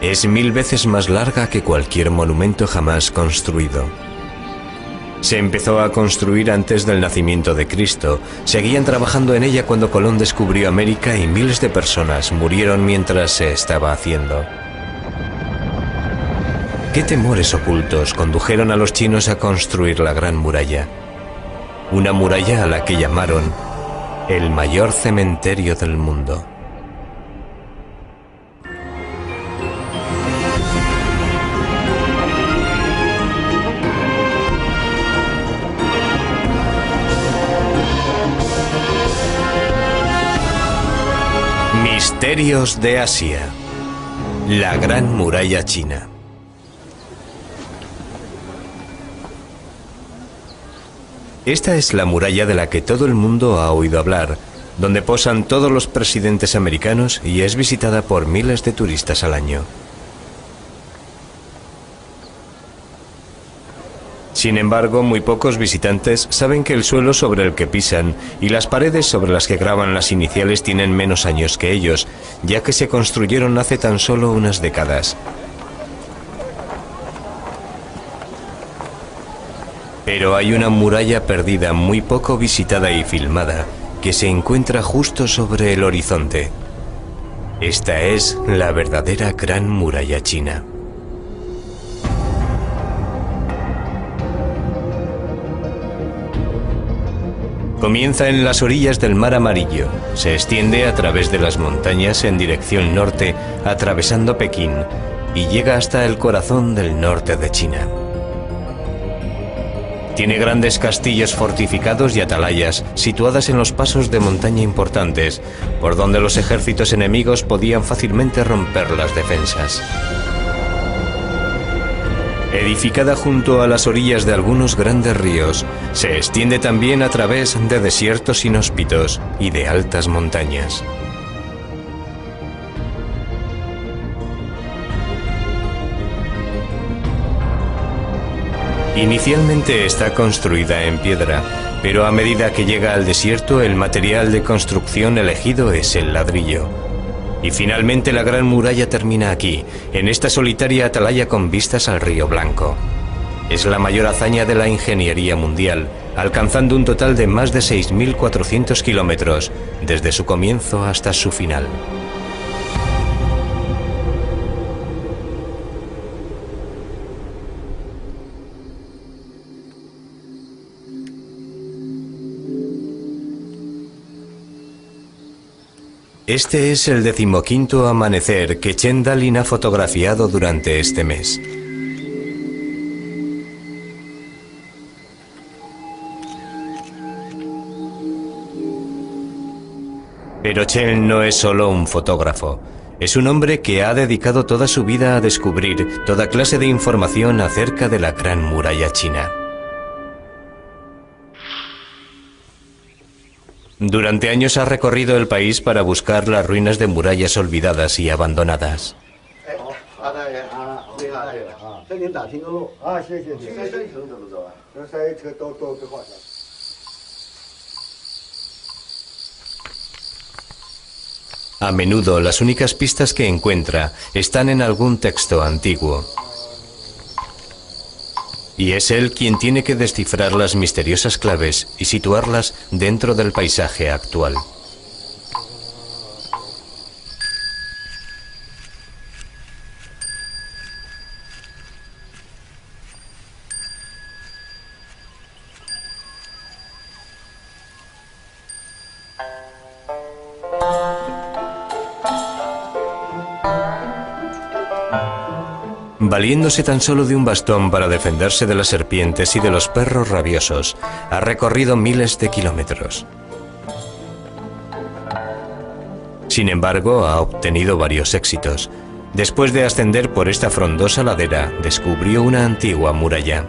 Es 1000 veces más larga que cualquier monumento jamás construido. Se empezó a construir antes del nacimiento de Cristo. Seguían trabajando en ella cuando Colón descubrió América y miles de personas murieron mientras se estaba haciendo. ¿Qué temores ocultos condujeron a los chinos a construir la Gran Muralla? Una muralla a la que llamaron el mayor cementerio del mundo. Misterios de Asia. La Gran Muralla China. Esta es la muralla de la que todo el mundo ha oído hablar, donde posan todos los presidentes americanos y es visitada por miles de turistas al año. Sin embargo, muy pocos visitantes saben que el suelo sobre el que pisan y las paredes sobre las que graban las iniciales tienen menos años que ellos, ya que se construyeron hace tan solo unas décadas. Pero hay una muralla perdida muy poco visitada y filmada que se encuentra justo sobre el horizonte. Esta es la verdadera Gran Muralla China. Comienza en las orillas del Mar Amarillo, se extiende a través de las montañas en dirección norte, atravesando Pekín, y llega hasta el corazón del norte de China. Tiene grandes castillos fortificados y atalayas situadas en los pasos de montaña importantes, por donde los ejércitos enemigos podían fácilmente romper las defensas. Edificada junto a las orillas de algunos grandes ríos, se extiende también a través de desiertos inhóspitos y de altas montañas. Inicialmente está construida en piedra, pero a medida que llega al desierto, el material de construcción elegido es el ladrillo. Y finalmente la Gran Muralla termina aquí, en esta solitaria atalaya con vistas al Río Blanco. Es la mayor hazaña de la ingeniería mundial, alcanzando un total de más de 6.400 kilómetros, desde su comienzo hasta su final. Este es el 15º amanecer que Chen Dalin ha fotografiado durante este mes. Pero Chen no es solo un fotógrafo. Es un hombre que ha dedicado toda su vida a descubrir toda clase de información acerca de la Gran Muralla China. Durante años ha recorrido el país para buscar las ruinas de murallas olvidadas y abandonadas. A menudo las únicas pistas que encuentra están en algún texto antiguo. Y es él quien tiene que descifrar las misteriosas claves y situarlas dentro del paisaje actual. Valiéndose tan solo de un bastón para defenderse de las serpientes y de los perros rabiosos, ha recorrido miles de kilómetros. Sin embargo, ha obtenido varios éxitos. Después de ascender por esta frondosa ladera, descubrió una antigua muralla.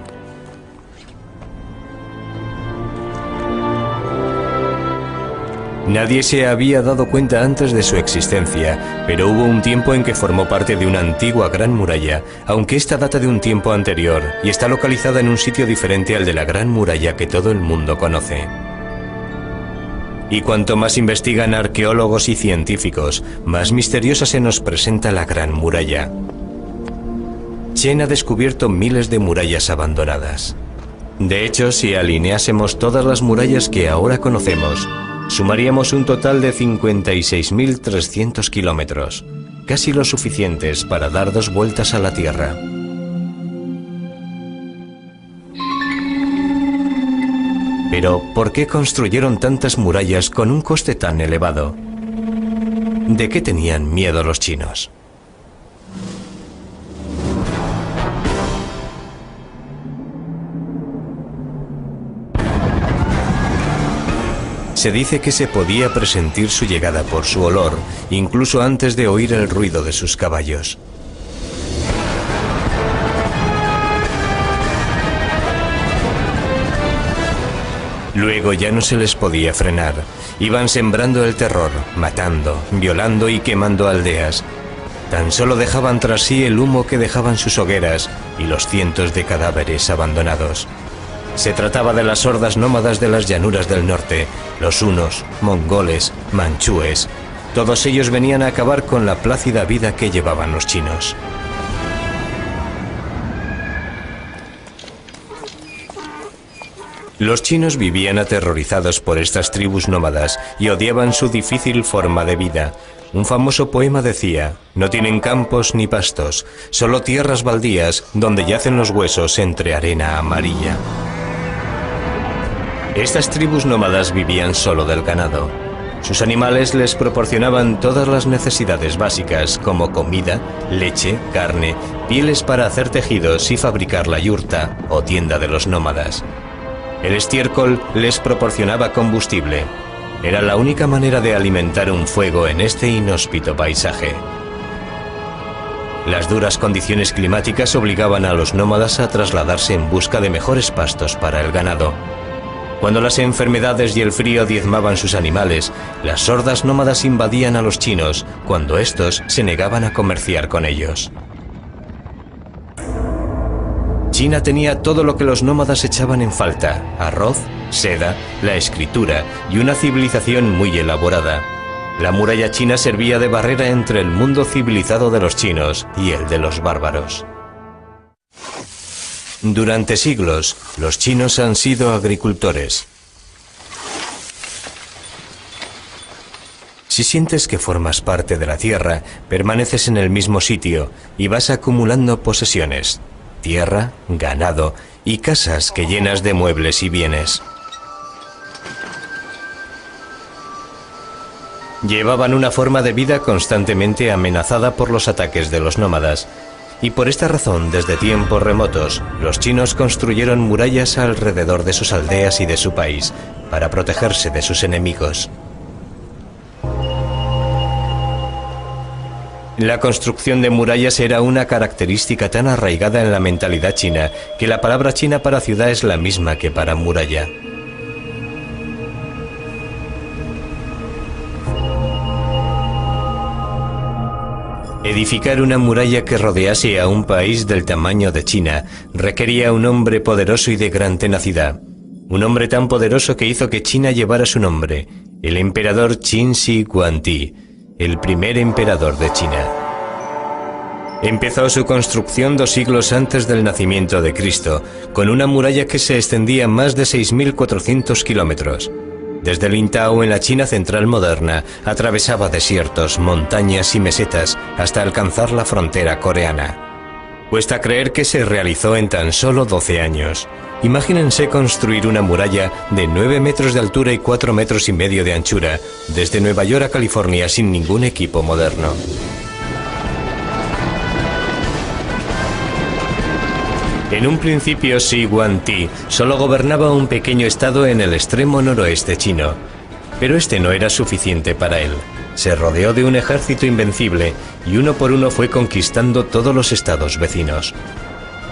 Nadie se había dado cuenta antes de su existencia, pero hubo un tiempo en que formó parte de una antigua gran muralla, aunque esta data de un tiempo anterior y está localizada en un sitio diferente al de la gran muralla que todo el mundo conoce. Y cuanto más investigan arqueólogos y científicos, más misteriosa se nos presenta la Gran Muralla. Chen ha descubierto miles de murallas abandonadas. De hecho, si alineásemos todas las murallas que ahora conocemos, sumaríamos un total de 56.300 kilómetros, casi lo suficientes para dar 2 vueltas a la Tierra. Pero, ¿por qué construyeron tantas murallas con un coste tan elevado? ¿De qué tenían miedo los chinos? Se dice que se podía presentir su llegada por su olor, incluso antes de oír el ruido de sus caballos. Luego ya no se les podía frenar. Iban sembrando el terror, matando, violando y quemando aldeas. Tan solo dejaban tras sí el humo que dejaban sus hogueras y los cientos de cadáveres abandonados. Se trataba de las hordas nómadas de las llanuras del norte, los hunos, mongoles, manchúes. Todos ellos venían a acabar con la plácida vida que llevaban los chinos. Los chinos vivían aterrorizados por estas tribus nómadas y odiaban su difícil forma de vida. Un famoso poema decía: no tienen campos ni pastos, solo tierras baldías donde yacen los huesos entre arena amarilla. Estas tribus nómadas vivían solo del ganado. Sus animales les proporcionaban todas las necesidades básicas como comida, leche, carne, pieles para hacer tejidos y fabricar la yurta o tienda de los nómadas. El estiércol les proporcionaba combustible. Era la única manera de alimentar un fuego en este inhóspito paisaje. Las duras condiciones climáticas obligaban a los nómadas a trasladarse en busca de mejores pastos para el ganado. Cuando las enfermedades y el frío diezmaban sus animales, las hordas nómadas invadían a los chinos cuando estos se negaban a comerciar con ellos. China tenía todo lo que los nómadas echaban en falta: arroz, seda, la escritura y una civilización muy elaborada. La muralla china servía de barrera entre el mundo civilizado de los chinos y el de los bárbaros. Durante siglos, los chinos han sido agricultores. Si sientes que formas parte de la tierra, permaneces en el mismo sitio y vas acumulando posesiones: tierra, ganado y casas que llenas de muebles y bienes. Llevaban una forma de vida constantemente amenazada por los ataques de los nómadas, y por esta razón, desde tiempos remotos, los chinos construyeron murallas alrededor de sus aldeas y de su país, para protegerse de sus enemigos. La construcción de murallas era una característica tan arraigada en la mentalidad china que la palabra china para ciudad es la misma que para muralla. Edificar una muralla que rodease a un país del tamaño de China requería un hombre poderoso y de gran tenacidad. Un hombre tan poderoso que hizo que China llevara su nombre, el emperador Qin Shi Huangdi, el primer emperador de China. Empezó su construcción 2 siglos antes del nacimiento de Cristo, con una muralla que se extendía más de 6.400 kilómetros. Desde Lintao, en la China central moderna, atravesaba desiertos, montañas y mesetas hasta alcanzar la frontera coreana. Cuesta creer que se realizó en tan solo 12 años. Imagínense construir una muralla de 9 metros de altura y 4,5 metros de anchura, desde Nueva York a California sin ningún equipo moderno. En un principio, Shi Huangdi solo gobernaba un pequeño estado en el extremo noroeste chino, pero este no era suficiente para él. Se rodeó de un ejército invencible y uno por uno fue conquistando todos los estados vecinos.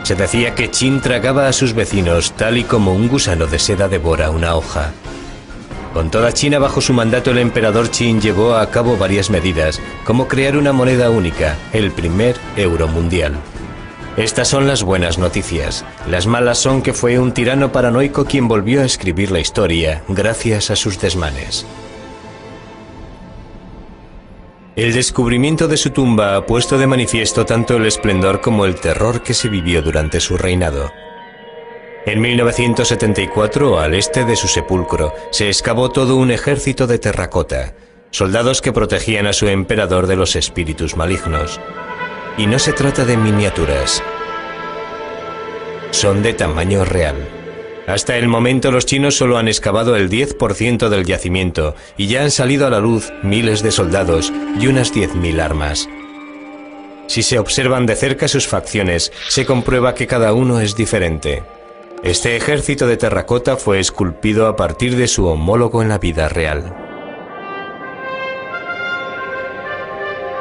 Se decía que Qin tragaba a sus vecinos tal y como un gusano de seda devora una hoja. Con toda China bajo su mandato, el emperador Qin llevó a cabo varias medidas, como crear una moneda única, el primer euro mundial. Estas son las buenas noticias. Las malas son que fue un tirano paranoico quien volvió a escribir la historia gracias a sus desmanes. El descubrimiento de su tumba ha puesto de manifiesto tanto el esplendor como el terror que se vivió durante su reinado. En 1974, al este de su sepulcro, se excavó todo un ejército de terracota, soldados que protegían a su emperador de los espíritus malignos. Y no se trata de miniaturas. Son de tamaño real. Hasta el momento los chinos solo han excavado el 10% del yacimiento y ya han salido a la luz miles de soldados y unas 10.000 armas. Si se observan de cerca sus facciones, se comprueba que cada uno es diferente. Este ejército de terracota fue esculpido a partir de su homólogo en la vida real.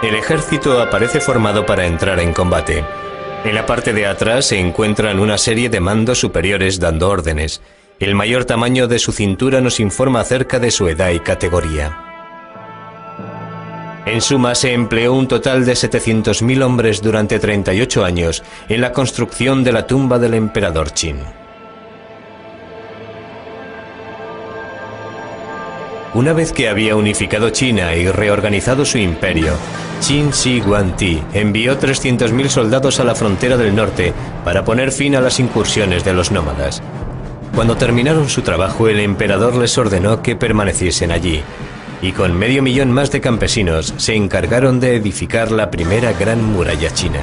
El ejército aparece formado para entrar en combate. En la parte de atrás se encuentran una serie de mandos superiores dando órdenes. El mayor tamaño de su cintura nos informa acerca de su edad y categoría. En suma, se empleó un total de 700.000 hombres durante 38 años en la construcción de la tumba del emperador Qin. Una vez que había unificado China y reorganizado su imperio, Qin Shi Huangdi envió 300.000 soldados a la frontera del norte para poner fin a las incursiones de los nómadas. Cuando terminaron su trabajo, el emperador les ordenó que permaneciesen allí, y con 500.000 más de campesinos se encargaron de edificar la primera gran muralla china.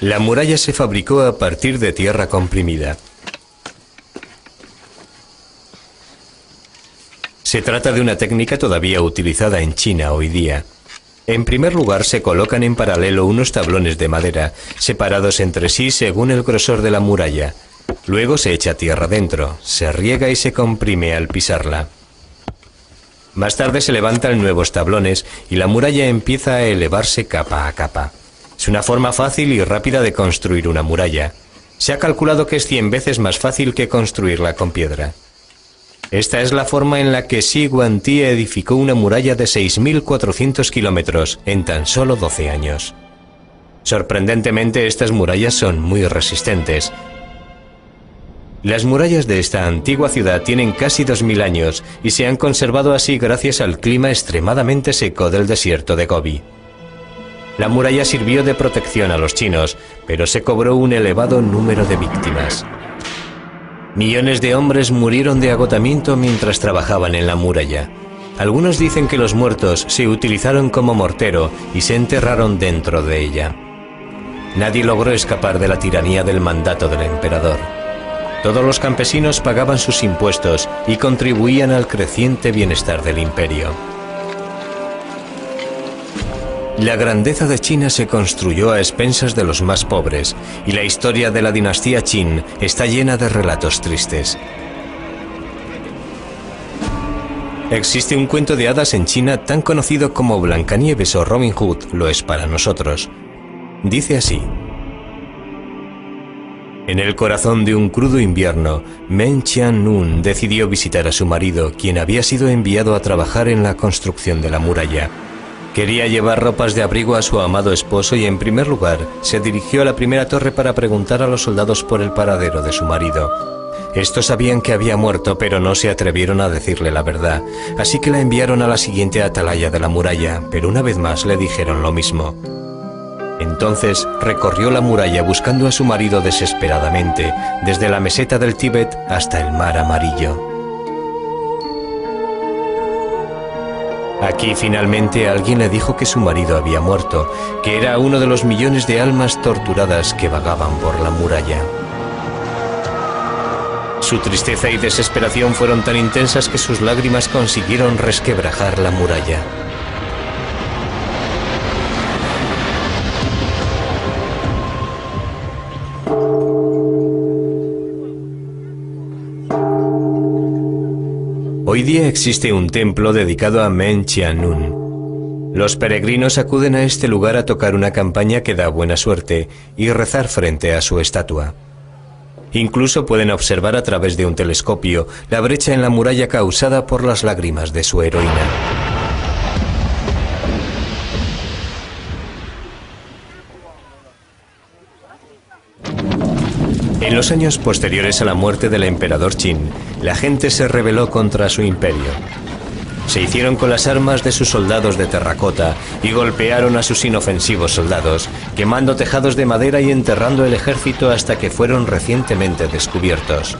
La muralla se fabricó a partir de tierra comprimida. Se trata de una técnica todavía utilizada en China hoy día. En primer lugar, se colocan en paralelo unos tablones de madera, separados entre sí según el grosor de la muralla. Luego se echa tierra dentro, se riega y se comprime al pisarla. Más tarde se levantan nuevos tablones y la muralla empieza a elevarse capa a capa. Es una forma fácil y rápida de construir una muralla. Se ha calculado que es 100 veces más fácil que construirla con piedra. Esta es la forma en la que Shi Huangdi edificó una muralla de 6.400 kilómetros en tan solo 12 años. Sorprendentemente, estas murallas son muy resistentes. Las murallas de esta antigua ciudad tienen casi 2.000 años y se han conservado así gracias al clima extremadamente seco del desierto de Gobi. La muralla sirvió de protección a los chinos, pero se cobró un elevado número de víctimas. Millones de hombres murieron de agotamiento mientras trabajaban en la muralla. Algunos dicen que los muertos se utilizaron como mortero y se enterraron dentro de ella. Nadie logró escapar de la tiranía del mandato del emperador. Todos los campesinos pagaban sus impuestos y contribuían al creciente bienestar del imperio. La grandeza de China se construyó a expensas de los más pobres, y la historia de la dinastía Qin está llena de relatos tristes. Existe un cuento de hadas en China tan conocido como Blancanieves o Robin Hood lo es para nosotros. Dice así: en el corazón de un crudo invierno, Meng Qianlun decidió visitar a su marido, quien había sido enviado a trabajar en la construcción de la muralla. Quería llevar ropas de abrigo a su amado esposo y en primer lugar se dirigió a la primera torre para preguntar a los soldados por el paradero de su marido. Estos sabían que había muerto, pero no se atrevieron a decirle la verdad, así que la enviaron a la siguiente atalaya de la muralla, pero una vez más le dijeron lo mismo. Entonces recorrió la muralla buscando a su marido desesperadamente, desde la meseta del Tíbet hasta el mar amarillo. Aquí finalmente alguien le dijo que su marido había muerto, que era uno de los millones de almas torturadas que vagaban por la muralla. Su tristeza y desesperación fueron tan intensas que sus lágrimas consiguieron resquebrajar la muralla. Hoy día existe un templo dedicado a Meng Qianlun. Los peregrinos acuden a este lugar a tocar una campaña que da buena suerte y rezar frente a su estatua. Incluso pueden observar a través de un telescopio la brecha en la muralla causada por las lágrimas de su heroína. En En los años posteriores a la muerte del emperador Qin, la gente se rebeló contra su imperio. Se hicieron con las armas de sus soldados de terracota y golpearon a sus inofensivos soldados, quemando tejados de madera y enterrando el ejército hasta que fueron recientemente descubiertos.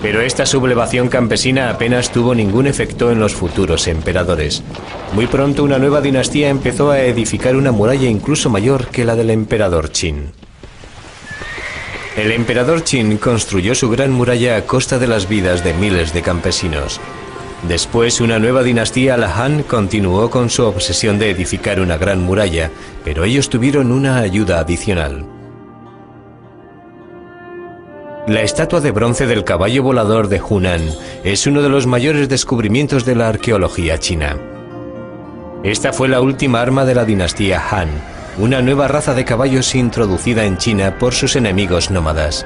Pero esta sublevación campesina apenas tuvo ningún efecto en los futuros emperadores. Muy pronto una nueva dinastía empezó a edificar una muralla incluso mayor que la del emperador Qin. El emperador Qin construyó su gran muralla a costa de las vidas de miles de campesinos. Después, una nueva dinastía, la Han, continuó con su obsesión de edificar una gran muralla, pero ellos tuvieron una ayuda adicional. La estatua de bronce del caballo volador de Hunan es uno de los mayores descubrimientos de la arqueología china. Esta fue la última arma de la dinastía Han, una nueva raza de caballos introducida en China por sus enemigos nómadas.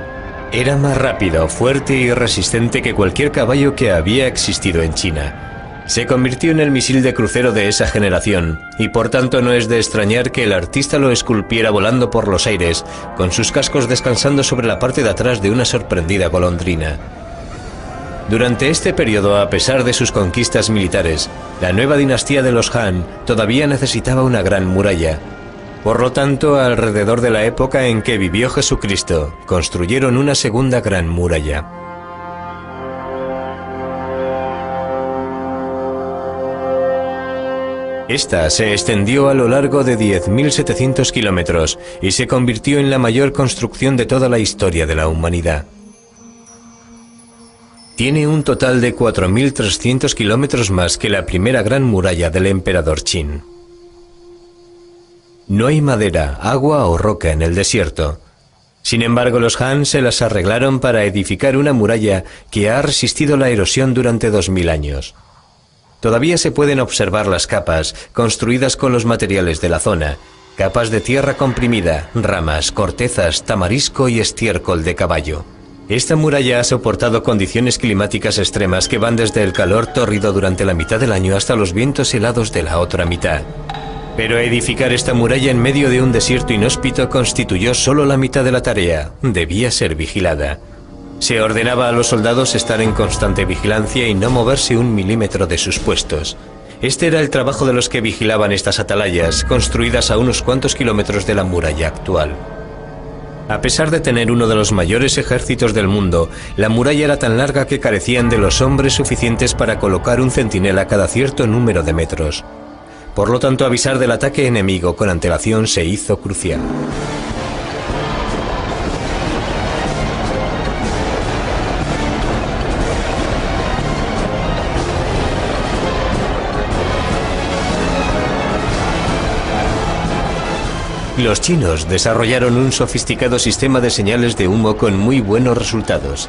Era más rápido, fuerte y resistente que cualquier caballo que había existido en China. Se convirtió en el misil de crucero de esa generación, y por tanto no es de extrañar que el artista lo esculpiera volando por los aires, con sus cascos descansando sobre la parte de atrás de una sorprendida golondrina. Durante este periodo, a pesar de sus conquistas militares, la nueva dinastía de los Han todavía necesitaba una gran muralla. Por lo tanto, alrededor de la época en que vivió Jesucristo, construyeron una segunda gran muralla. Esta se extendió a lo largo de 10.700 kilómetros y se convirtió en la mayor construcción de toda la historia de la humanidad. Tiene un total de 4.300 kilómetros más que la primera gran muralla del emperador Qin. No hay madera, agua o roca en el desierto. Sin embargo, los Han se las arreglaron para edificar una muralla que ha resistido la erosión durante 2000 años. Todavía se pueden observar las capas, construidas con los materiales de la zona, capas de tierra comprimida, ramas, cortezas, tamarisco y estiércol de caballo. Esta muralla ha soportado condiciones climáticas extremas que van desde el calor tórrido durante la mitad del año hasta los vientos helados de la otra mitad. Pero edificar esta muralla en medio de un desierto inhóspito constituyó solo la mitad de la tarea. Debía ser vigilada. Se ordenaba a los soldados estar en constante vigilancia y no moverse un milímetro de sus puestos. Este era el trabajo de los que vigilaban estas atalayas, construidas a unos cuantos kilómetros de la muralla actual. A pesar de tener uno de los mayores ejércitos del mundo, la muralla era tan larga que carecían de los hombres suficientes para colocar un centinela cada cierto número de metros. Por lo tanto, avisar del ataque enemigo con antelación se hizo crucial. Los chinos desarrollaron un sofisticado sistema de señales de humo con muy buenos resultados.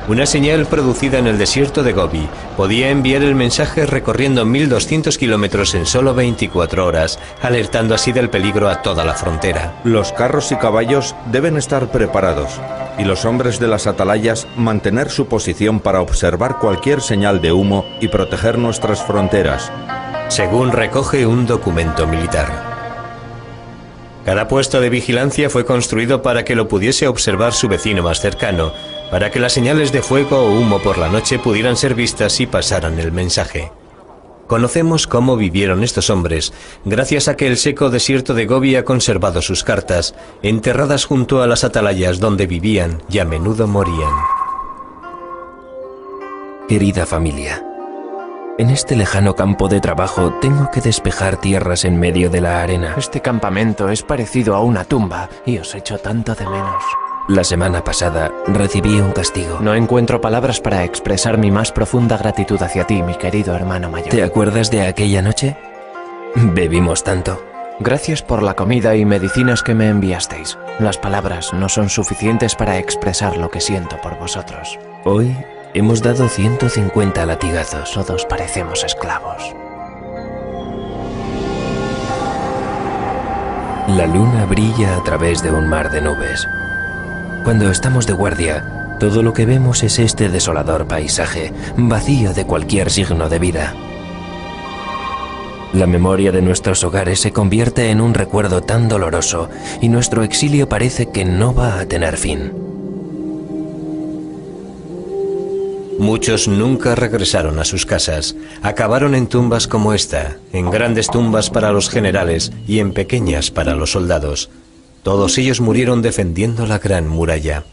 Una señal producida en el desierto de Gobi podía enviar el mensaje recorriendo 1200 kilómetros en solo 24 horas, alertando así del peligro a toda la frontera. Los carros y caballos deben estar preparados, y los hombres de las atalayas mantener su posición para observar cualquier señal de humo y proteger nuestras fronteras, según recoge un documento militar. Cada puesto de vigilancia fue construido para que lo pudiese observar su vecino más cercano, para que las señales de fuego o humo por la noche pudieran ser vistas y pasaran el mensaje. Conocemos cómo vivieron estos hombres, gracias a que el seco desierto de Gobi ha conservado sus cartas, enterradas junto a las atalayas donde vivían y a menudo morían. Querida familia, en este lejano campo de trabajo tengo que despejar tierras en medio de la arena. Este campamento es parecido a una tumba y os echo tanto de menos. La semana pasada recibí un castigo. No encuentro palabras para expresar mi más profunda gratitud hacia ti, mi querido hermano mayor. ¿Te acuerdas de aquella noche? Bebimos tanto. Gracias por la comida y medicinas que me enviasteis. Las palabras no son suficientes para expresar lo que siento por vosotros. Hoy hemos dado 150 latigazos. Todos parecemos esclavos. La luna brilla a través de un mar de nubes. Cuando estamos de guardia, todo lo que vemos es este desolador paisaje, vacío de cualquier signo de vida. La memoria de nuestros hogares se convierte en un recuerdo tan doloroso y nuestro exilio parece que no va a tener fin. Muchos nunca regresaron a sus casas. Acabaron en tumbas como esta, en grandes tumbas para los generales y en pequeñas para los soldados. Todos ellos murieron defendiendo la Gran Muralla.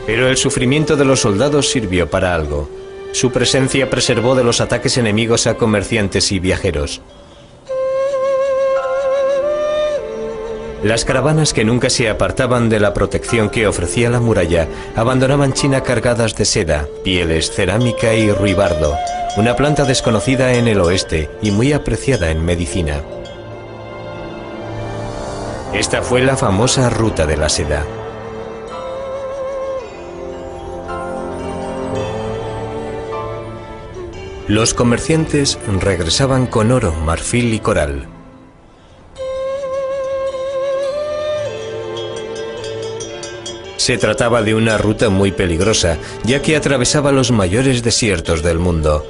Pero el sufrimiento de los soldados sirvió para algo. Su presencia preservó de los ataques enemigos a comerciantes y viajeros. Las caravanas que nunca se apartaban de la protección que ofrecía la muralla abandonaban China cargadas de seda, pieles, cerámica y ruibardo, una planta desconocida en el oeste y muy apreciada en medicina. Esta fue la famosa Ruta de la Seda. Los comerciantes regresaban con oro, marfil y coral. Se trataba de una ruta muy peligrosa, ya que atravesaba los mayores desiertos del mundo.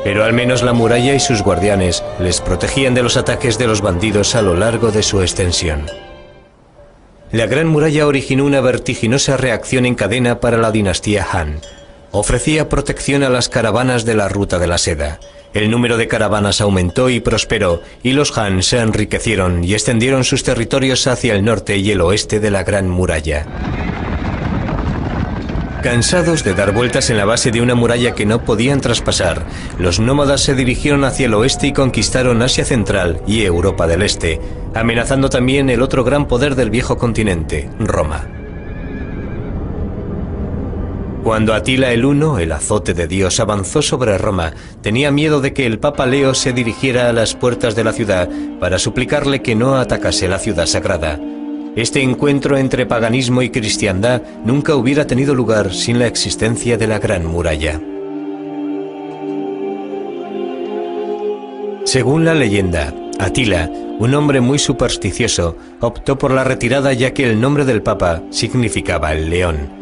Pero al menos la muralla y sus guardianes les protegían de los ataques de los bandidos a lo largo de su extensión. La Gran Muralla originó una vertiginosa reacción en cadena para la dinastía Han. Ofrecía protección a las caravanas de la Ruta de la Seda. El número de caravanas aumentó y prosperó, y los Han se enriquecieron y extendieron sus territorios hacia el norte y el oeste de la Gran Muralla. Cansados de dar vueltas en la base de una muralla que no podían traspasar, los nómadas se dirigieron hacia el oeste y conquistaron Asia Central y Europa del Este, amenazando también el otro gran poder del viejo continente, Roma. Cuando Atila el Huno, el azote de Dios, avanzó sobre Roma, tenía miedo de que el Papa Leo se dirigiera a las puertas de la ciudad para suplicarle que no atacase la ciudad sagrada. Este encuentro entre paganismo y cristiandad nunca hubiera tenido lugar sin la existencia de la Gran Muralla. Según la leyenda, Atila, un hombre muy supersticioso, optó por la retirada ya que el nombre del Papa significaba el león.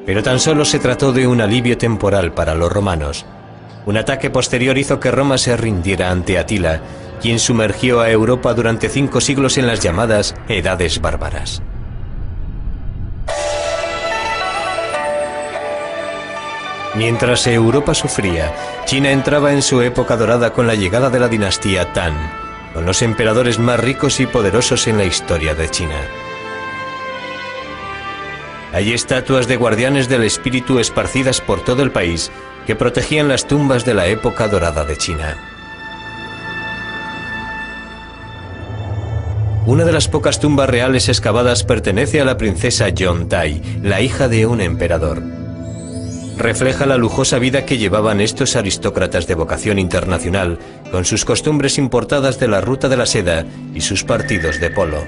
Pero tan solo se trató de un alivio temporal para los romanos. Un ataque posterior hizo que Roma se rindiera ante Atila, quien sumergió a Europa durante 5 siglos en las llamadas Edades Bárbaras. Mientras Europa sufría, China entraba en su época dorada con la llegada de la dinastía Tang, con los emperadores más ricos y poderosos en la historia de China. Hay estatuas de guardianes del espíritu esparcidas por todo el país que protegían las tumbas de la época dorada de China. Una de las pocas tumbas reales excavadas pertenece a la princesa Yontai, la hija de un emperador. Refleja la lujosa vida que llevaban estos aristócratas de vocación internacional, con sus costumbres importadas de la Ruta de la Seda y sus partidos de polo.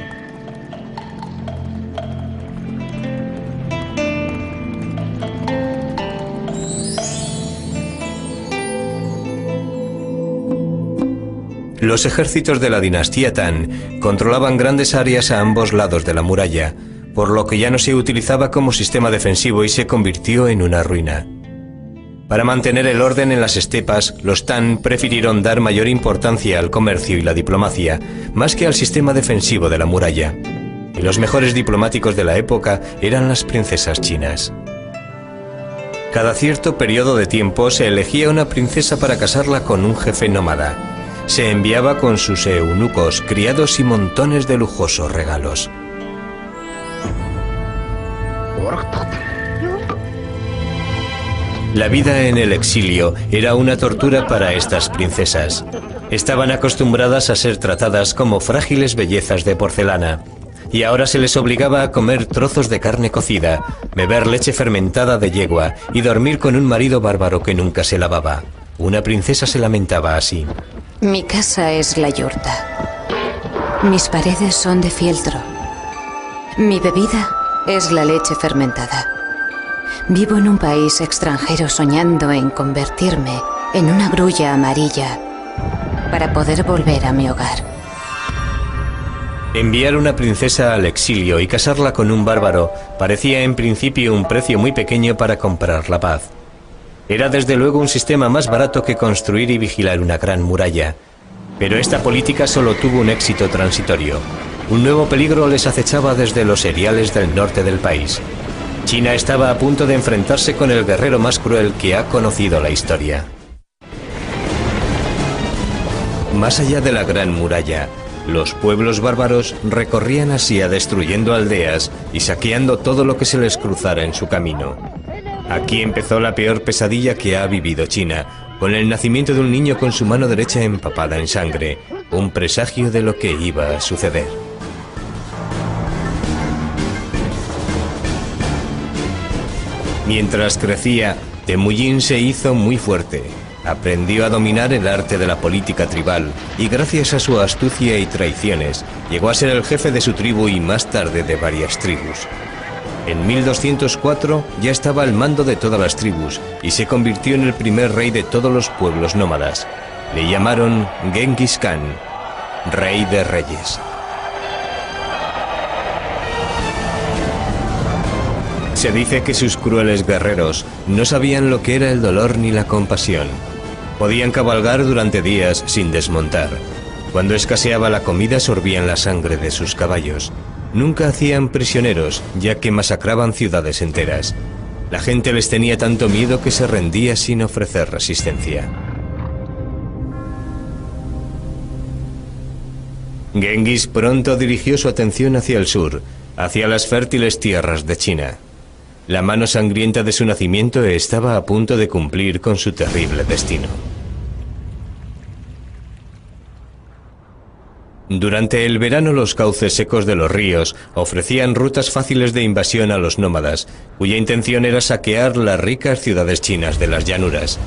Los ejércitos de la dinastía Tang controlaban grandes áreas a ambos lados de la muralla, por lo que ya no se utilizaba como sistema defensivo y se convirtió en una ruina. Para mantener el orden en las estepas, los Tang prefirieron dar mayor importancia al comercio y la diplomacia, más que al sistema defensivo de la muralla. Y los mejores diplomáticos de la época eran las princesas chinas. Cada cierto periodo de tiempo se elegía una princesa para casarla con un jefe nómada. Se enviaba con sus eunucos, criados y montones de lujosos regalos. La vida en el exilio era una tortura para estas princesas. Estaban acostumbradas a ser tratadas como frágiles bellezas de porcelana, y ahora se les obligaba a comer trozos de carne cocida, beber leche fermentada de yegua y dormir con un marido bárbaro que nunca se lavaba. Una princesa se lamentaba así. Mi casa es la yurta. Mis paredes son de fieltro. Mi bebida es la leche fermentada. Vivo en un país extranjero soñando en convertirme en una grulla amarilla para poder volver a mi hogar. Enviar una princesa al exilio y casarla con un bárbaro parecía en principio un precio muy pequeño para comprar la paz. Era desde luego un sistema más barato que construir y vigilar una gran muralla. Pero esta política solo tuvo un éxito transitorio. Un nuevo peligro les acechaba desde los eriales del norte del país. China estaba a punto de enfrentarse con el guerrero más cruel que ha conocido la historia. Más allá de la gran muralla, los pueblos bárbaros recorrían Asia destruyendo aldeas y saqueando todo lo que se les cruzara en su camino. Aquí empezó la peor pesadilla que ha vivido China, con el nacimiento de un niño con su mano derecha empapada en sangre, un presagio de lo que iba a suceder. Mientras crecía, Temujin se hizo muy fuerte. Aprendió a dominar el arte de la política tribal y gracias a su astucia y traiciones llegó a ser el jefe de su tribu y más tarde de varias tribus. En 1204 ya estaba al mando de todas las tribus y se convirtió en el primer rey de todos los pueblos nómadas. Le llamaron Genghis Khan, rey de reyes. Se dice que sus crueles guerreros no sabían lo que era el dolor ni la compasión. Podían cabalgar durante días sin desmontar. Cuando escaseaba la comida sorbían la sangre de sus caballos. Nunca hacían prisioneros, ya que masacraban ciudades enteras. La gente les tenía tanto miedo que se rendía sin ofrecer resistencia. Genghis pronto dirigió su atención hacia el sur, hacia las fértiles tierras de China. La mano sangrienta de su nacimiento estaba a punto de cumplir con su terrible destino. Durante el verano los cauces secos de los ríos ofrecían rutas fáciles de invasión a los nómadas, cuya intención era saquear las ricas ciudades chinas de las llanuras.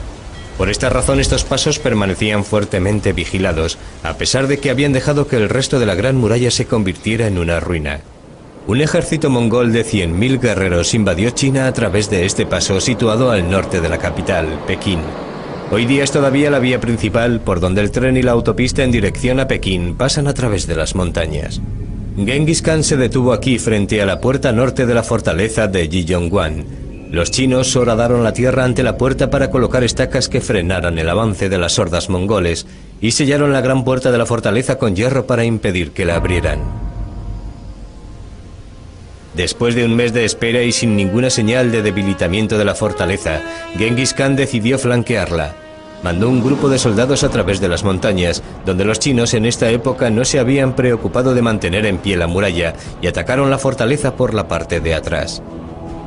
Por esta razón estos pasos permanecían fuertemente vigilados, a pesar de que habían dejado que el resto de la gran muralla se convirtiera en una ruina. Un ejército mongol de 100.000 guerreros invadió China a través de este paso situado al norte de la capital, Pekín. Hoy día es todavía la vía principal por donde el tren y la autopista en dirección a Pekín pasan a través de las montañas. Genghis Khan se detuvo aquí frente a la puerta norte de la fortaleza de Jiyongguan. Los chinos horadaron la tierra ante la puerta para colocar estacas que frenaran el avance de las hordas mongoles y sellaron la gran puerta de la fortaleza con hierro para impedir que la abrieran. Después de un mes de espera y sin ninguna señal de debilitamiento de la fortaleza, Genghis Khan decidió flanquearla. Mandó un grupo de soldados a través de las montañas, donde los chinos en esta época no se habían preocupado de mantener en pie la muralla, y atacaron la fortaleza por la parte de atrás.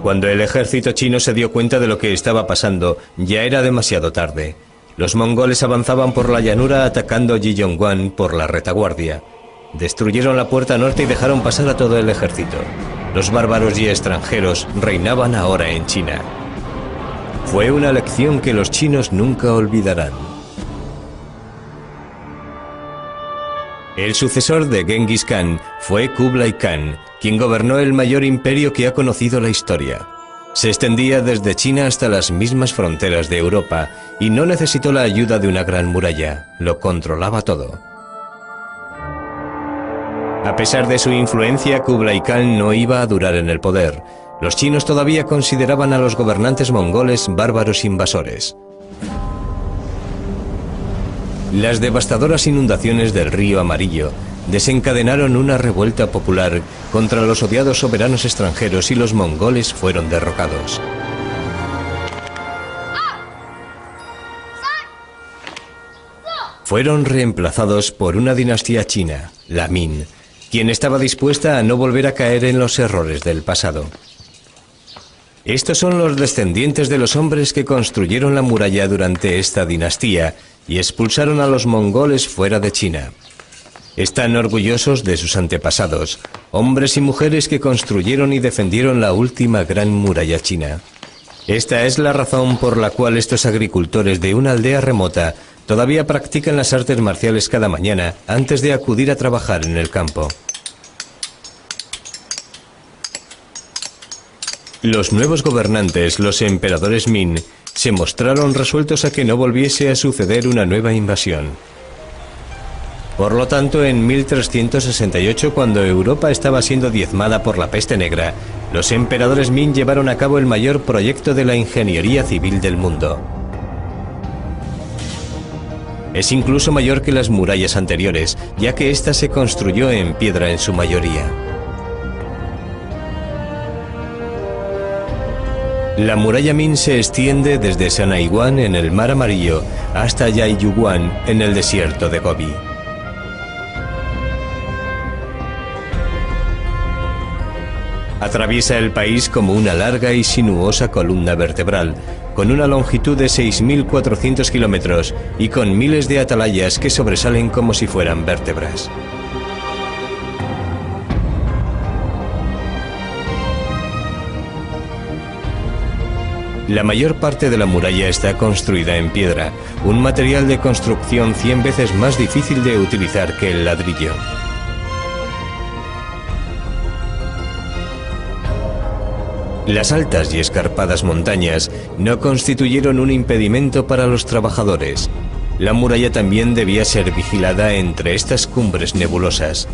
Cuando el ejército chino se dio cuenta de lo que estaba pasando, ya era demasiado tarde. Los mongoles avanzaban por la llanura atacando Jiyongguan por la retaguardia. Destruyeron la puerta norte y dejaron pasar a todo el ejército. Los bárbaros y extranjeros reinaban ahora en China. Fue una lección que los chinos nunca olvidarán. El sucesor de Genghis Khan fue Kublai Khan, quien gobernó el mayor imperio que ha conocido la historia. Se extendía desde China hasta las mismas fronteras de Europa y no necesitó la ayuda de una gran muralla, lo controlaba todo. A pesar de su influencia, Kublai Khan no iba a durar en el poder. Los chinos todavía consideraban a los gobernantes mongoles bárbaros invasores. Las devastadoras inundaciones del río Amarillo desencadenaron una revuelta popular contra los odiados soberanos extranjeros y los mongoles fueron derrocados. Fueron reemplazados por una dinastía china, la Min, quien estaba dispuesta a no volver a caer en los errores del pasado. Estos son los descendientes de los hombres que construyeron la muralla durante esta dinastía y expulsaron a los mongoles fuera de China. Están orgullosos de sus antepasados, hombres y mujeres que construyeron y defendieron la última gran muralla china. Esta es la razón por la cual estos agricultores de una aldea remota todavía practican las artes marciales cada mañana antes de acudir a trabajar en el campo. Los nuevos gobernantes, los emperadores Min, se mostraron resueltos a que no volviese a suceder una nueva invasión. Por lo tanto, en 1368, cuando Europa estaba siendo diezmada por la peste negra, los emperadores Ming llevaron a cabo el mayor proyecto de la ingeniería civil del mundo. Es incluso mayor que las murallas anteriores, ya que ésta se construyó en piedra en su mayoría. La muralla Ming se extiende desde Sanaiwan en el Mar Amarillo hasta Yaiyuguan en el desierto de Gobi. Atraviesa el país como una larga y sinuosa columna vertebral, con una longitud de 6.400 kilómetros y con miles de atalayas que sobresalen como si fueran vértebras. La mayor parte de la muralla está construida en piedra, un material de construcción 100 veces más difícil de utilizar que el ladrillo. Las altas y escarpadas montañas no constituyeron un impedimento para los trabajadores. La muralla también debía ser vigilada entre estas cumbres nebulosas.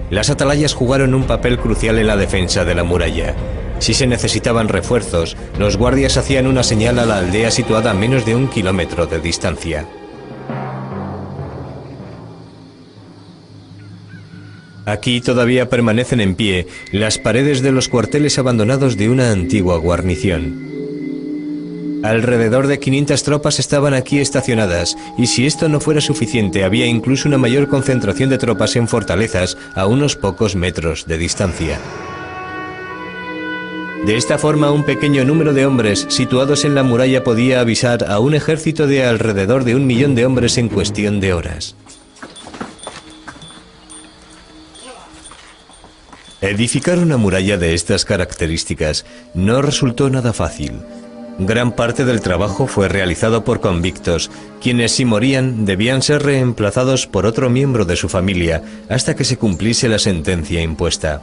Las atalayas jugaron un papel crucial en la defensa de la muralla. Si se necesitaban refuerzos, los guardias hacían una señal a la aldea situada a menos de 1 kilómetro de distancia. Aquí todavía permanecen en pie las paredes de los cuarteles abandonados de una antigua guarnición. Alrededor de 500 tropas estaban aquí estacionadas, y si esto no fuera suficiente, había incluso una mayor concentración de tropas en fortalezas a unos pocos metros de distancia. De esta forma, un pequeño número de hombres situados en la muralla podía avisar a un ejército de alrededor de 1 millón de hombres en cuestión de horas. Edificar una muralla de estas características no resultó nada fácil. Gran parte del trabajo fue realizado por convictos, quienes si morían debían ser reemplazados por otro miembro de su familia hasta que se cumpliese la sentencia impuesta.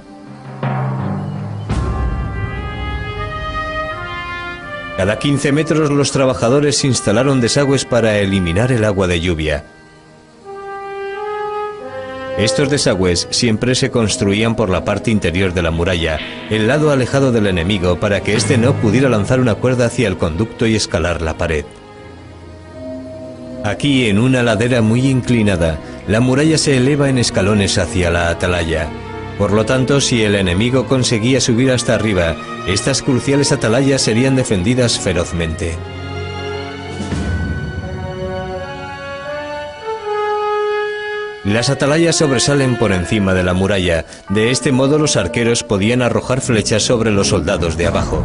Cada 15 metros los trabajadores instalaron desagües para eliminar el agua de lluvia. Estos desagües siempre se construían por la parte interior de la muralla, el lado alejado del enemigo, para que éste no pudiera lanzar una cuerda hacia el conducto y escalar la pared. Aquí, en una ladera muy inclinada, la muralla se eleva en escalones hacia la atalaya. Por lo tanto, si el enemigo conseguía subir hasta arriba, estas cruciales atalayas serían defendidas ferozmente. Las atalayas sobresalen por encima de la muralla. De este modo los arqueros podían arrojar flechas sobre los soldados de abajo.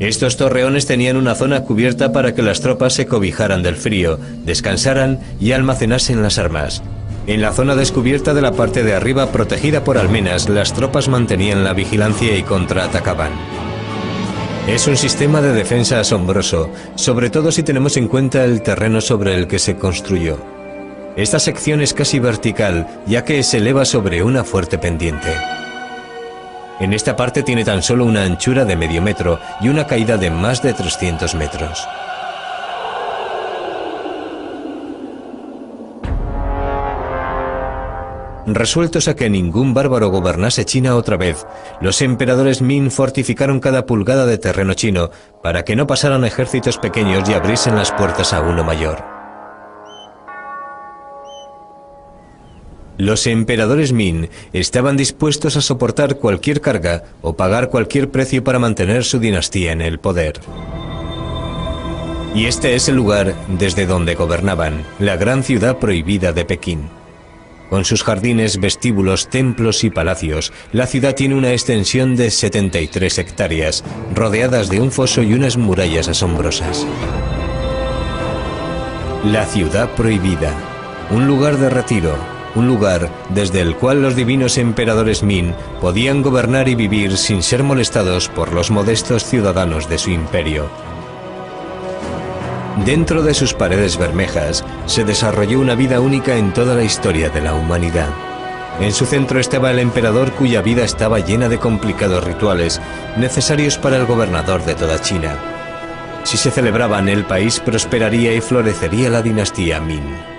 Estos torreones tenían una zona cubierta para que las tropas se cobijaran del frío, descansaran y almacenasen las armas. En la zona descubierta de la parte de arriba, protegida por almenas, las tropas mantenían la vigilancia y contraatacaban. Es un sistema de defensa asombroso, sobre todo si tenemos en cuenta el terreno sobre el que se construyó. Esta sección es casi vertical, ya que se eleva sobre una fuerte pendiente. En esta parte tiene tan solo una anchura de medio metro y una caída de más de 300 metros. Resueltos a que ningún bárbaro gobernase China otra vez, los emperadores Ming fortificaron cada pulgada de terreno chino para que no pasaran ejércitos pequeños y abriesen las puertas a uno mayor. Los emperadores Ming estaban dispuestos a soportar cualquier carga o pagar cualquier precio para mantener su dinastía en el poder. Y este es el lugar desde donde gobernaban, la gran ciudad prohibida de Pekín. Con sus jardines, vestíbulos, templos y palacios, la ciudad tiene una extensión de 73 hectáreas, rodeadas de un foso y unas murallas asombrosas. La ciudad prohibida, un lugar de retiro, un lugar desde el cual los divinos emperadores Ming podían gobernar y vivir sin ser molestados por los modestos ciudadanos de su imperio. Dentro de sus paredes bermejas se desarrolló una vida única en toda la historia de la humanidad. En su centro estaba el emperador, cuya vida estaba llena de complicados rituales necesarios para el gobernador de toda China. Si se celebraban, el país prosperaría y florecería la dinastía Ming.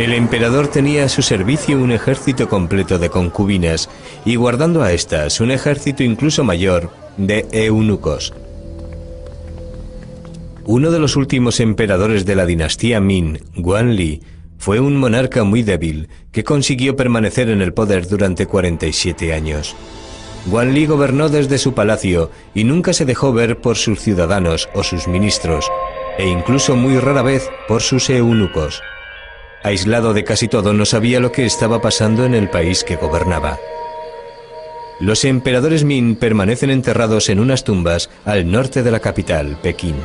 El emperador tenía a su servicio un ejército completo de concubinas y guardando a estas un ejército incluso mayor de eunucos. Uno de los últimos emperadores de la dinastía Min, Guanli, fue un monarca muy débil que consiguió permanecer en el poder durante 47 años. Guanli gobernó desde su palacio y nunca se dejó ver por sus ciudadanos o sus ministros, e incluso muy rara vez por sus eunucos. Aislado de casi todo, no sabía lo que estaba pasando en el país que gobernaba. Los emperadores Min permanecen enterrados en unas tumbas al norte de la capital, Pekín.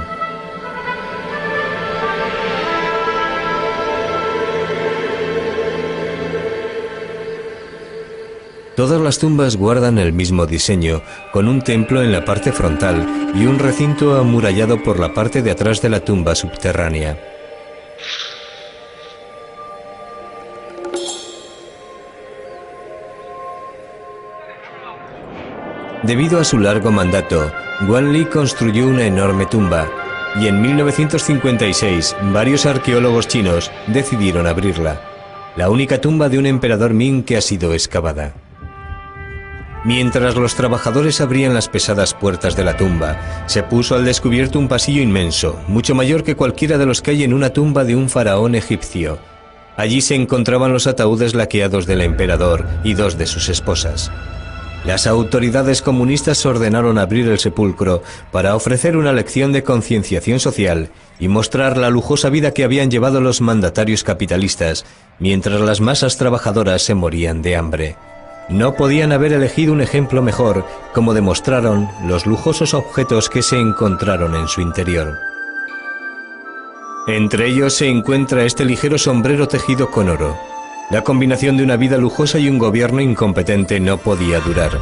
Todas las tumbas guardan el mismo diseño, con un templo en la parte frontal y un recinto amurallado por la parte de atrás de la tumba subterránea. Debido a su largo mandato, Guanli construyó una enorme tumba, y en 1956 varios arqueólogos chinos decidieron abrirla, la única tumba de un emperador Ming que ha sido excavada. Mientras los trabajadores abrían las pesadas puertas de la tumba, se puso al descubierto un pasillo inmenso, mucho mayor que cualquiera de los que hay en una tumba de un faraón egipcio. Allí se encontraban los ataúdes laqueados del emperador y dos de sus esposas. Las autoridades comunistas ordenaron abrir el sepulcro para ofrecer una lección de concienciación social y mostrar la lujosa vida que habían llevado los mandatarios capitalistas, mientras las masas trabajadoras se morían de hambre. No podían haber elegido un ejemplo mejor, como demostraron los lujosos objetos que se encontraron en su interior. Entre ellos se encuentra este ligero sombrero tejido con oro. La combinación de una vida lujosa y un gobierno incompetente no podía durar.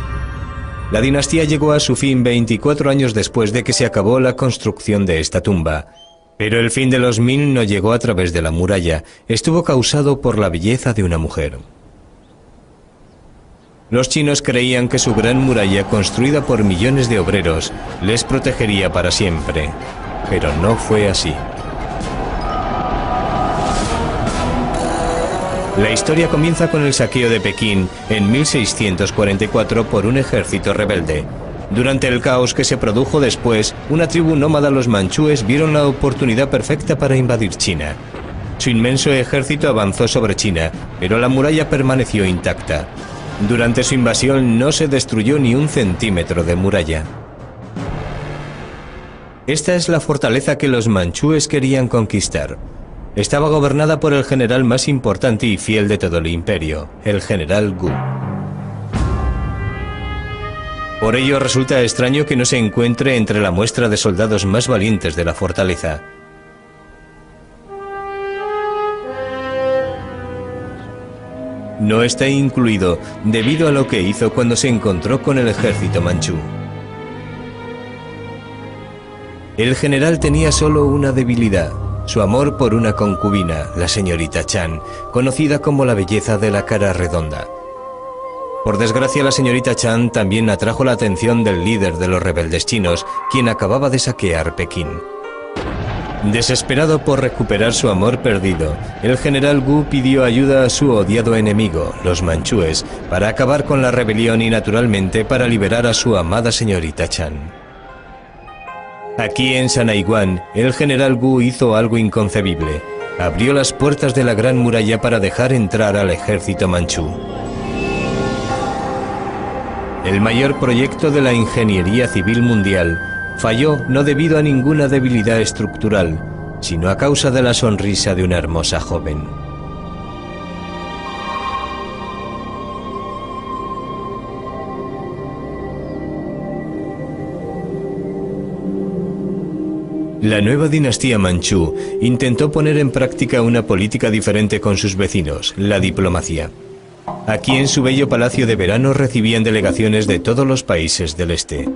La dinastía llegó a su fin 24 años después de que se acabó la construcción de esta tumba. Pero el fin de los Min no llegó a través de la muralla, estuvo causado por la belleza de una mujer. Los chinos creían que su gran muralla, construida por millones de obreros, les protegería para siempre. Pero no fue así. La historia comienza con el saqueo de Pekín en 1644 por un ejército rebelde. Durante el caos que se produjo después, una tribu nómada, los manchúes, vieron la oportunidad perfecta para invadir China. Su inmenso ejército avanzó sobre China, pero la muralla permaneció intacta. Durante su invasión no se destruyó ni un centímetro de muralla. Esta es la fortaleza que los manchúes querían conquistar. Estaba gobernada por el general más importante y fiel de todo el imperio, el general Gu. Por ello resulta extraño que no se encuentre entre la muestra de soldados más valientes de la fortaleza. No está incluido debido a lo que hizo cuando se encontró con el ejército manchú. El general tenía solo una debilidad: su amor por una concubina, la señorita Chan, conocida como la belleza de la cara redonda. Por desgracia, la señorita Chan también atrajo la atención del líder de los rebeldes chinos, quien acababa de saquear Pekín. Desesperado por recuperar su amor perdido, el general Gu pidió ayuda a su odiado enemigo, los manchúes, para acabar con la rebelión y naturalmente para liberar a su amada señorita Chan. Aquí en Sanaiguan, el general Gu hizo algo inconcebible. Abrió las puertas de la gran muralla para dejar entrar al ejército manchú. El mayor proyecto de la ingeniería civil mundial falló no debido a ninguna debilidad estructural, sino a causa de la sonrisa de una hermosa joven. La nueva dinastía manchú intentó poner en práctica una política diferente con sus vecinos, la diplomacia. Aquí en su bello palacio de verano recibían delegaciones de todos los países del este.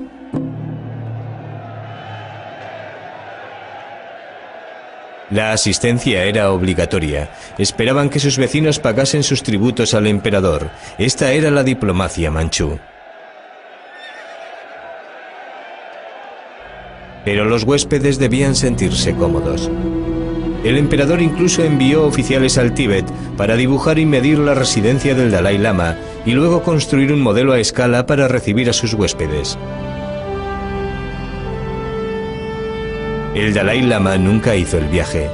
La asistencia era obligatoria. Esperaban que sus vecinos pagasen sus tributos al emperador. Esta era la diplomacia manchú. Pero los huéspedes debían sentirse cómodos. El emperador incluso envió oficiales al Tíbet para dibujar y medir la residencia del Dalai Lama y luego construir un modelo a escala para recibir a sus huéspedes. El Dalai Lama nunca hizo el viaje.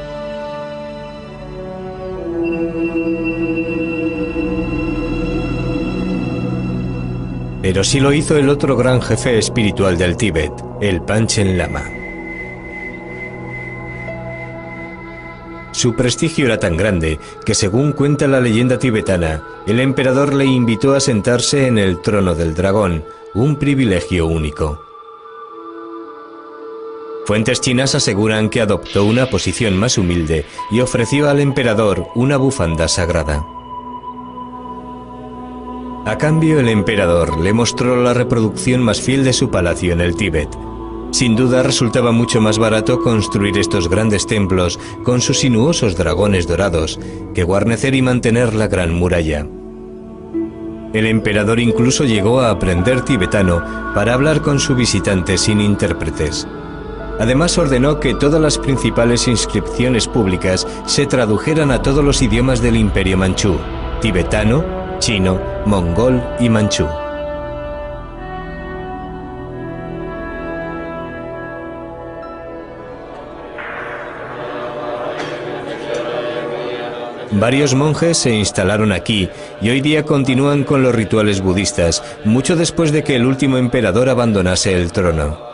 Pero sí lo hizo el otro gran jefe espiritual del Tíbet, el Panchen Lama. Su prestigio era tan grande que, según cuenta la leyenda tibetana, el emperador le invitó a sentarse en el trono del dragón, un privilegio único. Fuentes chinas aseguran que adoptó una posición más humilde y ofreció al emperador una bufanda sagrada. A cambio, el emperador le mostró la reproducción más fiel de su palacio en el Tíbet. Sin duda resultaba mucho más barato construir estos grandes templos con sus sinuosos dragones dorados que guarnecer y mantener la gran muralla. El emperador incluso llegó a aprender tibetano para hablar con su visitante sin intérpretes. Además ordenó que todas las principales inscripciones públicas se tradujeran a todos los idiomas del Imperio Manchú: tibetano, chino, mongol y manchú. Varios monjes se instalaron aquí y hoy día continúan con los rituales budistas, mucho después de que el último emperador abandonase el trono.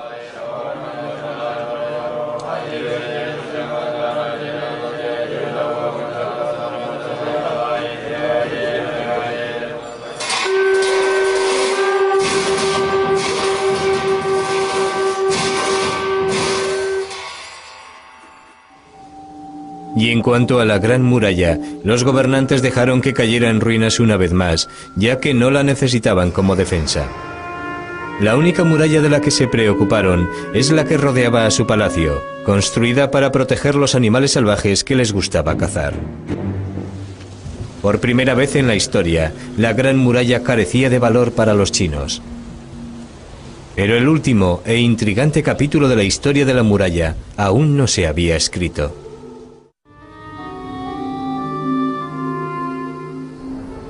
Y en cuanto a la Gran Muralla, los gobernantes dejaron que cayera en ruinas una vez más, ya que no la necesitaban como defensa. La única muralla de la que se preocuparon es la que rodeaba a su palacio, construida para proteger los animales salvajes que les gustaba cazar. Por primera vez en la historia, la Gran Muralla carecía de valor para los chinos. Pero el último e intrigante capítulo de la historia de la muralla aún no se había escrito.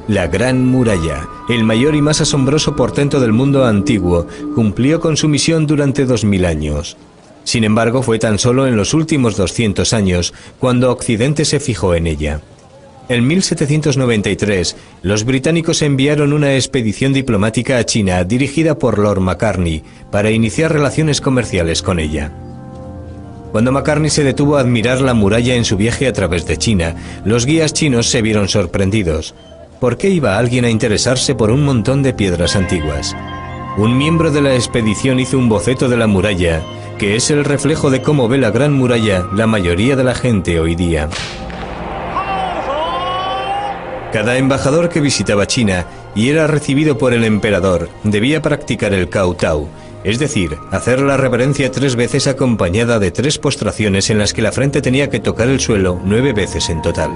La Gran Muralla, el mayor y más asombroso portento del mundo antiguo, cumplió con su misión durante 2000 años. Sin embargo, fue tan solo en los últimos 200 años cuando Occidente se fijó en ella. En 1793, los británicos enviaron una expedición diplomática a China dirigida por Lord Macartney para iniciar relaciones comerciales con ella. Cuando Macartney se detuvo a admirar la muralla en su viaje a través de China, los guías chinos se vieron sorprendidos. ¿Por qué iba alguien a interesarse por un montón de piedras antiguas? Un miembro de la expedición hizo un boceto de la muralla, que es el reflejo de cómo ve la Gran Muralla la mayoría de la gente hoy día. Cada embajador que visitaba China y era recibido por el emperador debía practicar el kowtow, es decir, hacer la reverencia 3 veces acompañada de 3 postraciones en las que la frente tenía que tocar el suelo 9 veces en total.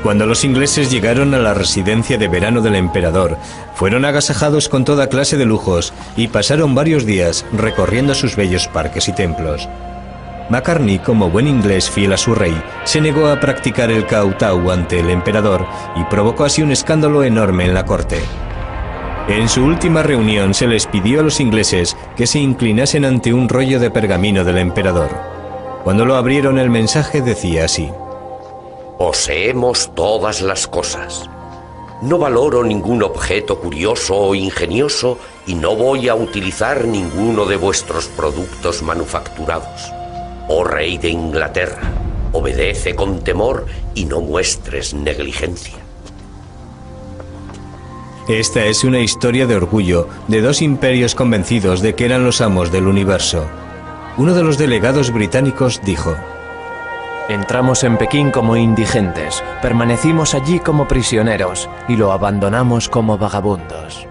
Cuando los ingleses llegaron a la residencia de verano del emperador, fueron agasajados con toda clase de lujos y pasaron varios días recorriendo sus bellos parques y templos. Macartney, como buen inglés fiel a su rey, se negó a practicar el kowtow ante el emperador y provocó así un escándalo enorme en la corte. En su última reunión se les pidió a los ingleses que se inclinasen ante un rollo de pergamino del emperador. Cuando lo abrieron, el mensaje decía así: Poseemos todas las cosas. No valoro ningún objeto curioso o ingenioso y no voy a utilizar ninguno de vuestros productos manufacturados. Oh rey de Inglaterra, obedece con temor y no muestres negligencia. Esta es una historia de orgullo de 2 imperios convencidos de que eran los amos del universo. Uno de los delegados británicos dijo: Entramos en Pekín como indigentes, permanecimos allí como prisioneros y lo abandonamos como vagabundos.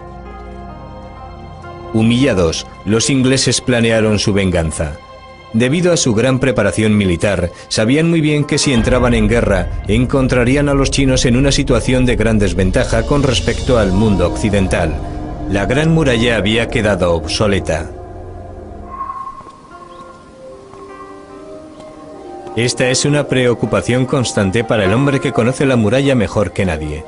Humillados, los ingleses planearon su venganza. Debido a su gran preparación militar, sabían muy bien que si entraban en guerra, encontrarían a los chinos en una situación de gran desventaja con respecto al mundo occidental. La Gran Muralla había quedado obsoleta. Esta es una preocupación constante para el hombre que conoce la muralla mejor que nadie.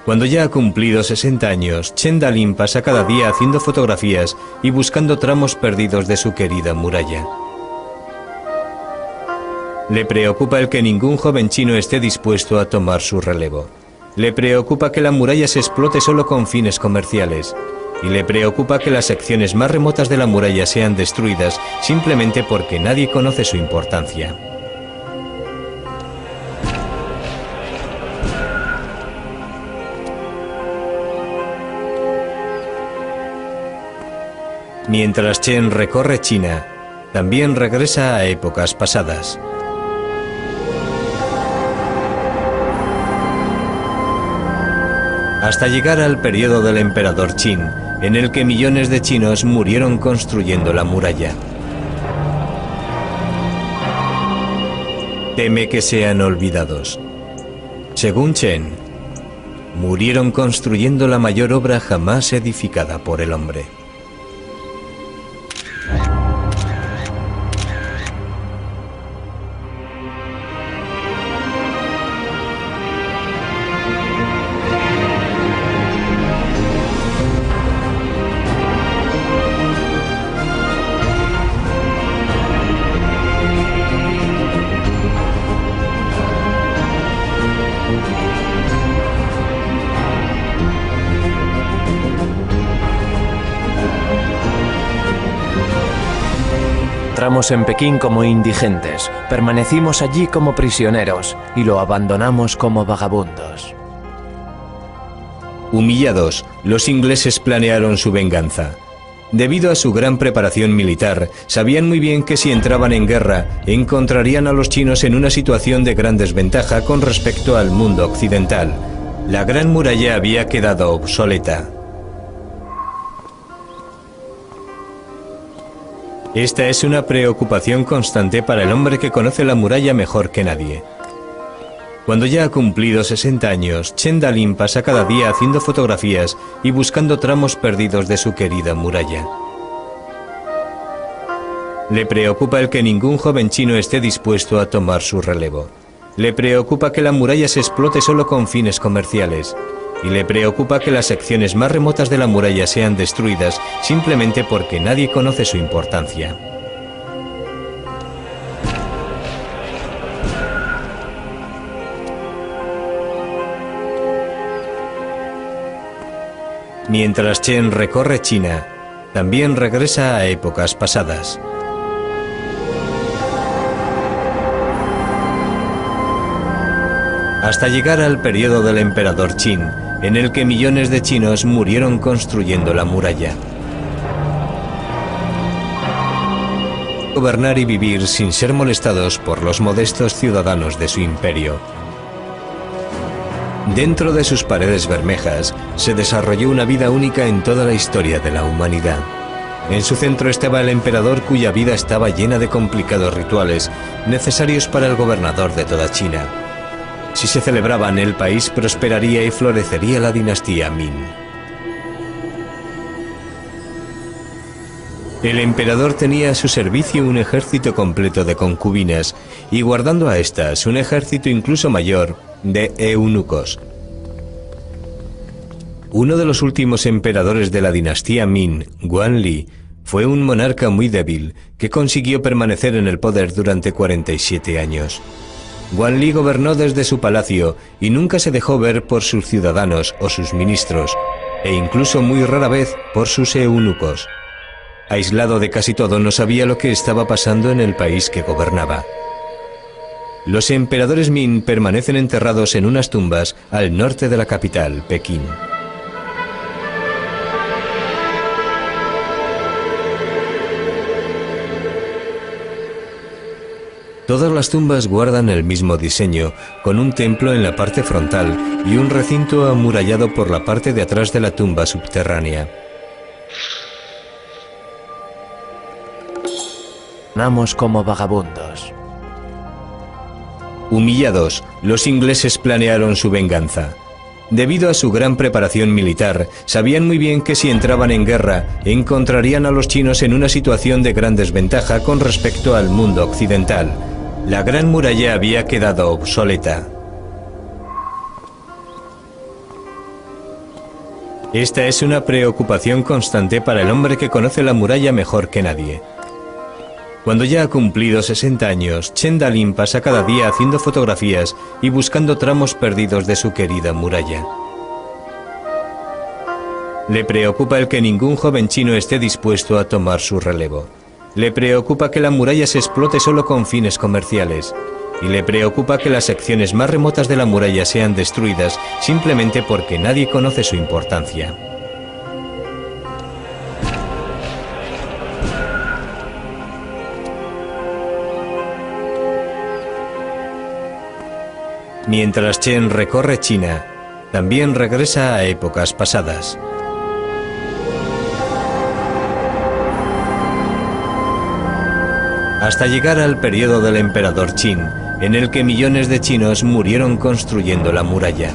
Cuando ya ha cumplido 60 años, Chen Dalin pasa cada día haciendo fotografías y buscando tramos perdidos de su querida muralla. Le preocupa el que ningún joven chino esté dispuesto a tomar su relevo. Le preocupa que la muralla se explote solo con fines comerciales. Y le preocupa que las secciones más remotas de la muralla sean destruidas simplemente porque nadie conoce su importancia. Mientras Chen recorre China, también regresa a épocas pasadas. Hasta llegar al periodo del emperador Qin, en el que millones de chinos murieron construyendo la muralla. Teme que sean olvidados. Según Chen, murieron construyendo la mayor obra jamás edificada por el hombre. Entramos en Pekín como indigentes, permanecimos allí como prisioneros y lo abandonamos como vagabundos. Humillados, los ingleses planearon su venganza. Debido a su gran preparación militar, sabían muy bien que si entraban en guerra, encontrarían a los chinos en una situación de gran desventaja con respecto al mundo occidental. La Gran Muralla había quedado obsoleta. Esta es una preocupación constante para el hombre que conoce la muralla mejor que nadie. Cuando ya ha cumplido 60 años, Chen Dalin pasa cada día haciendo fotografías y buscando tramos perdidos de su querida muralla. Le preocupa el que ningún joven chino esté dispuesto a tomar su relevo. Le preocupa que la muralla se explote solo con fines comerciales. Y le preocupa que las secciones más remotas de la muralla sean destruidas simplemente porque nadie conoce su importancia. Mientras Chen recorre China, también regresa a épocas pasadas. Hasta llegar al periodo del emperador Qin, en el que millones de chinos murieron construyendo la muralla. Gobernar y vivir sin ser molestados por los modestos ciudadanos de su imperio. Dentro de sus paredes bermejas se desarrolló una vida única en toda la historia de la humanidad. En su centro estaba el emperador, cuya vida estaba llena de complicados rituales necesarios para el gobernador de toda China. Si se celebraban, el país prosperaría y florecería la dinastía Ming. El emperador tenía a su servicio un ejército completo de concubinas y, guardando a estas, un ejército incluso mayor de eunucos. Uno de los últimos emperadores de la dinastía Ming, Guanli, fue un monarca muy débil que consiguió permanecer en el poder durante 47 años. Guanli gobernó desde su palacio y nunca se dejó ver por sus ciudadanos o sus ministros, e incluso muy rara vez por sus eunucos. Aislado de casi todo, no sabía lo que estaba pasando en el país que gobernaba. Los emperadores Ming permanecen enterrados en unas tumbas al norte de la capital, Pekín. Todas las tumbas guardan el mismo diseño, con un templo en la parte frontal y un recinto amurallado por la parte de atrás de la tumba subterránea. Namos como vagabundos. Humillados, los ingleses planearon su venganza. Debido a su gran preparación militar, sabían muy bien que si entraban en guerra, encontrarían a los chinos en una situación de gran desventaja con respecto al mundo occidental. La Gran Muralla había quedado obsoleta. Esta es una preocupación constante para el hombre que conoce la muralla mejor que nadie. Cuando ya ha cumplido 60 años, Chen Dalin pasa cada día haciendo fotografías y buscando tramos perdidos de su querida muralla. Le preocupa el que ningún joven chino esté dispuesto a tomar su relevo. Le preocupa que la muralla se explote solo con fines comerciales. Y le preocupa que las secciones más remotas de la muralla sean destruidas simplemente porque nadie conoce su importancia. Mientras Chen recorre China, también regresa a épocas pasadas. Hasta llegar al periodo del emperador Qin, en el que millones de chinos murieron construyendo la muralla.